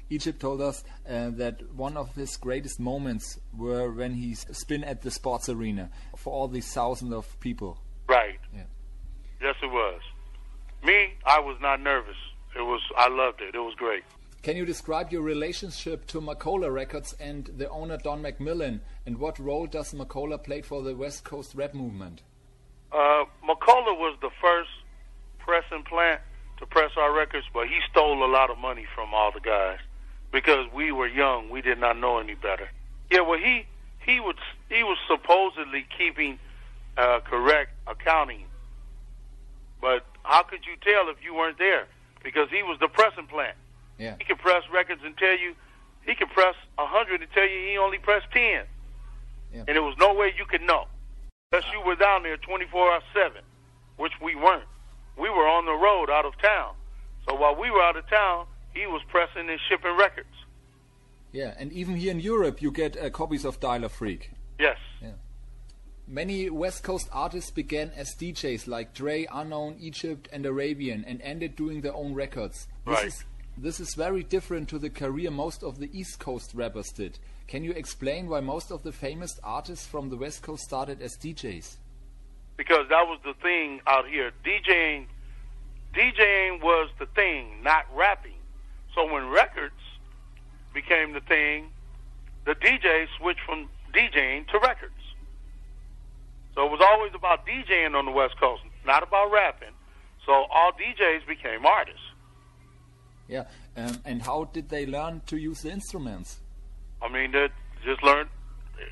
Egypt told us that one of his greatest moments were when he spin at the sports arena for all these thousands of people. Right. Yeah. Yes, it was. Me, I was not nervous. I loved it. It was great. Can you describe your relationship to Macola Records and the owner Don McMillan, and what role does Macola play for the West Coast rap movement? Macola was the first pressing plant to press our records, but he stole a lot of money from all the guys because we were young. We did not know any better. Yeah, well, he was supposedly keeping correct accounting, but how could you tell if you weren't there? Because he was the pressing plant. Yeah. He could press records and tell you, he could press 100 and tell you he only pressed 10. Yeah. And there was no way you could know. Unless you were down there 24/7, which we weren't. We were on the road out of town. So while we were out of town, he was pressing and shipping records. Yeah, and even here in Europe you get copies of Dialer Freak. Yes. Yeah. Many West Coast artists began as DJs like Dre, Unknown, Egypt and Arabian and ended doing their own records. This is very different to the career most of the East Coast rappers did. Can you explain why most of the famous artists from the West Coast started as DJs? Because that was the thing out here. DJing was the thing, not rapping. So when records became the thing, the DJs switched from DJing to records. So it was always about DJing on the West Coast, not about rapping. So all DJs became artists. Yeah, and how did they learn to use the instruments? I mean, they just learned.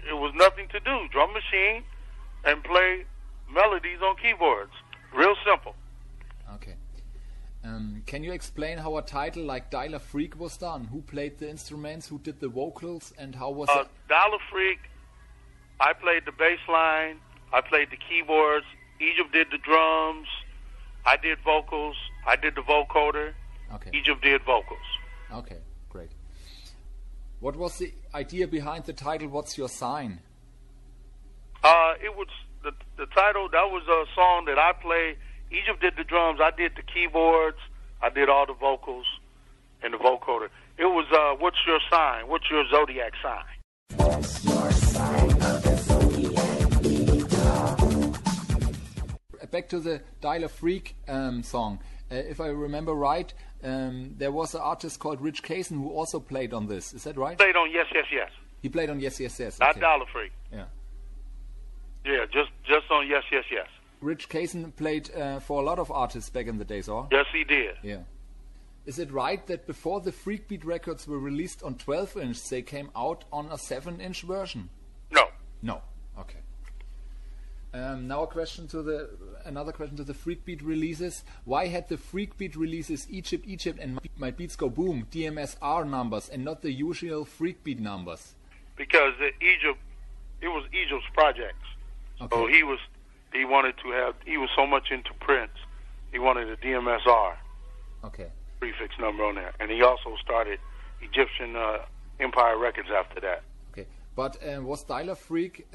It was nothing to do. Drum machine and play melodies on keyboards. Real simple. Okay. Can you explain how a title like Dialer Freak was done? Who played the instruments? Who did the vocals? And how was it? Dialer Freak, I played the bass line. I played the keyboards. Egypt did the drums. I did vocals. I did the vocoder. Okay. Egypt did vocals. Okay, great. What was the idea behind the title, What's Your Sign? It was the title, that was a song that I played. Egypt did the drums, I did the keyboards, I did all the vocals and the vocoder. It was, What's Your Sign? What's your zodiac sign? What's your sign of the zodiac? Back to the Dialer Freak song. If I remember right, there was an artist called Rich Kaysen who also played on this. Is that right? Played on Yes, Yes, Yes. He played on Yes, Yes, Yes. Not Okay. Dialer Freak. Yeah. Yeah, just on Yes, Yes, Yes. Rich Kaysen played for a lot of artists back in the days, or? Yes, he did. Yeah. Is it right that before the Freakbeat records were released on 12-inch, they came out on a 7-inch version? No. No. Okay. Now another question to the Freakbeat releases. Why had the Freakbeat releases Egypt and My Beats Go Boom DMSR numbers and not the usual Freakbeat numbers? Because it was Egypt's projects. Okay. So he was so much into Prinze, he wanted a DMSR Okay. prefix number on there. And he also started Egyptian Empire Records after that. Okay. But was Dialer Freak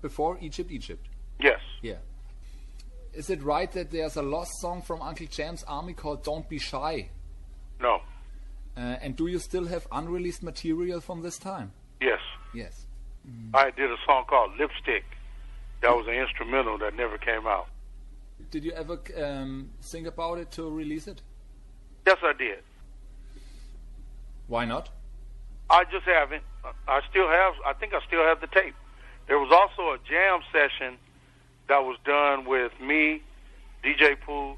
before Egypt? Yes. Yeah. Is it right that there's a lost song from Uncle Jam's Army called Don't Be Shy? No. And do you still have unreleased material from this time? Yes. Yes. I did a song called Lipstick. That was an instrumental that never came out. Did you ever think about it to release it? Yes, I did. Why not? I just haven't. I think I still have the tape. There was also a jam session that was done with me, DJ Pooh,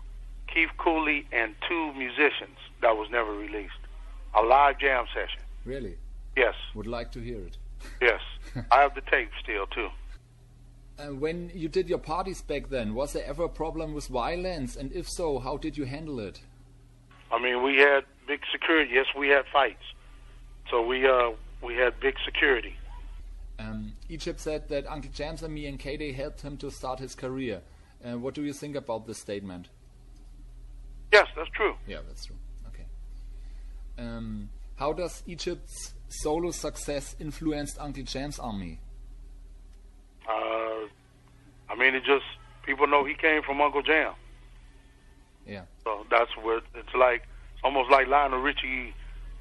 Keith Cooley, and 2 musicians that was never released. A live jam session. Really? Yes. Would like to hear it. Yes. I have the tape still, too. When you did your parties back then, was there ever a problem with violence? And if so, how did you handle it? I mean, we had big security. Yes, we had fights. So we had big security. Egypt said that Uncle James and me and K-Day helped him to start his career. What do you think about this statement? Yes, that's true. Yeah, that's true. Okay. How does Egypt's solo success influenced Uncle Jam's Army? I mean, people know he came from Uncle Jam. Yeah. So that's what it's like. Almost like Lionel Richie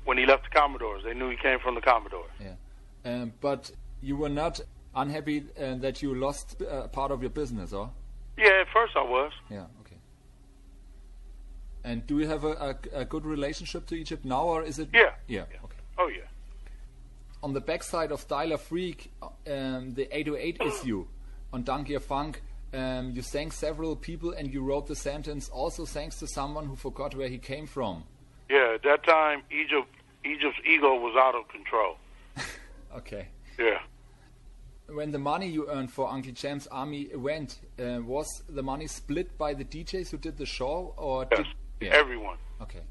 when he left the Commodores. They knew he came from the Commodores. Yeah. But you were not unhappy that you lost part of your business, or? Yeah, at first I was. Yeah, okay. And do you have a good relationship to Egypt now, or is it? Yeah. Yeah, okay. Oh, yeah. On the backside of Styler Freak, the 808 issue on Donkey Funk, you thanked several people and you wrote the sentence, also thanks to someone who forgot where he came from. Yeah, at that time, Egypt's ego was out of control. Okay. Yeah. When the money you earned for Uncle Jam's Army went, was the money split by the DJs who did the show? Or Yes, everyone. Okay.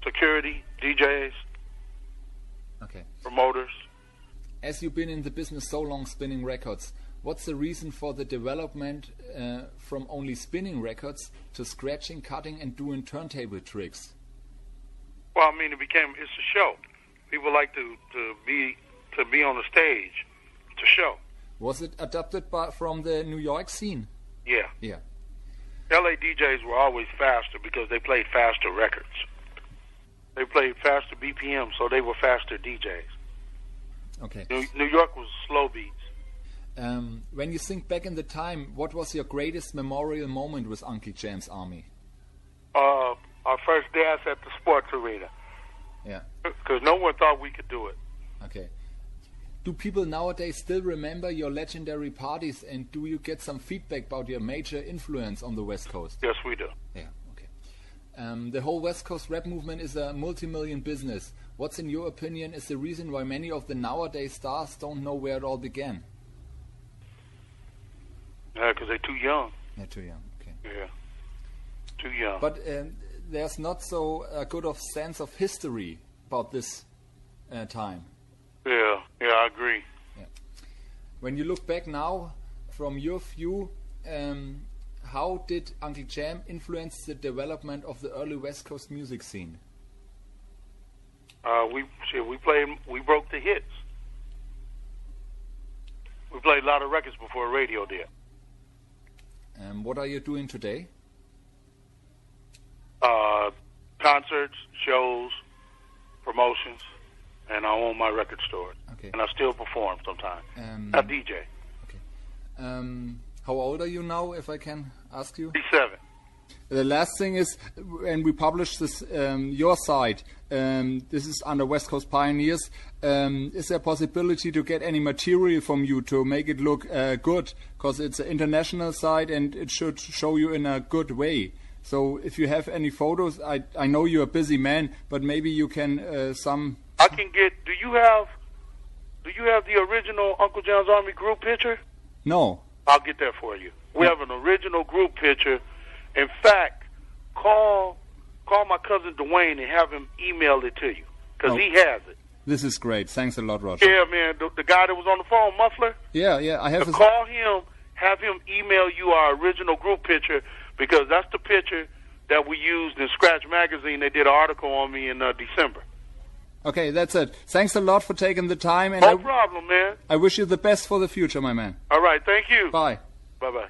Security, DJs, Okay. promoters. As you've been in the business so long spinning records, what's the reason for the development from only spinning records to scratching, cutting, and doing turntable tricks? Well, I mean, it's a show. People like to be on the stage to show. Was it adapted from the New York scene? Yeah. Yeah. LA DJs were always faster because they played faster records. They played faster BPM, so they were faster DJs. Okay. New York was slow beats. When you think back in the time, what was your greatest memorial moment with Uncle Jam's Army? Our first dance at the sports arena. Yeah. Because no one thought we could do it. Okay. Do people nowadays still remember your legendary parties, and do you get some feedback about your major influence on the West Coast? Yes, we do. Yeah, okay. The whole West Coast rap movement is a multi-million business. What's, in your opinion, is the reason why many of the nowadays stars don't know where it all began? Yeah, because they're too young. They're too young, okay. Yeah, too young. But there's not so good of sense of history about this time. Yeah, I agree. Yeah. When you look back now, from your view, how did Uncle Jam influence the development of the early West Coast music scene? We broke the hits. We played a lot of records before radio did. What are you doing today? Concerts, shows, promotions, and I own my record store. Okay. And I still perform sometimes. I DJ. Okay. How old are you now, if I can ask you? 37. The last thing is, when we publish this, your site, this is under West Coast Pioneers, is there a possibility to get any material from you to make it look good? Because it's an international site and it should show you in a good way. So if you have any photos, I know you're a busy man, but maybe you can I can get. Do you have the original Uncle John's Army group picture? No. I'll get that for you. We have an original group picture. In fact, call my cousin Dwayne and have him email it to you because he has it. This is great. Thanks a lot, Roger. Yeah, man. The guy that was on the phone, Muffler. Yeah. I have. Call him. Have him email you our original group picture because that's the picture that we used in Scratch Magazine. They did an article on me in December. Okay, that's it. Thanks a lot for taking the time. And no problem, man. I wish you the best for the future, my man. All right, thank you. Bye. Bye-bye.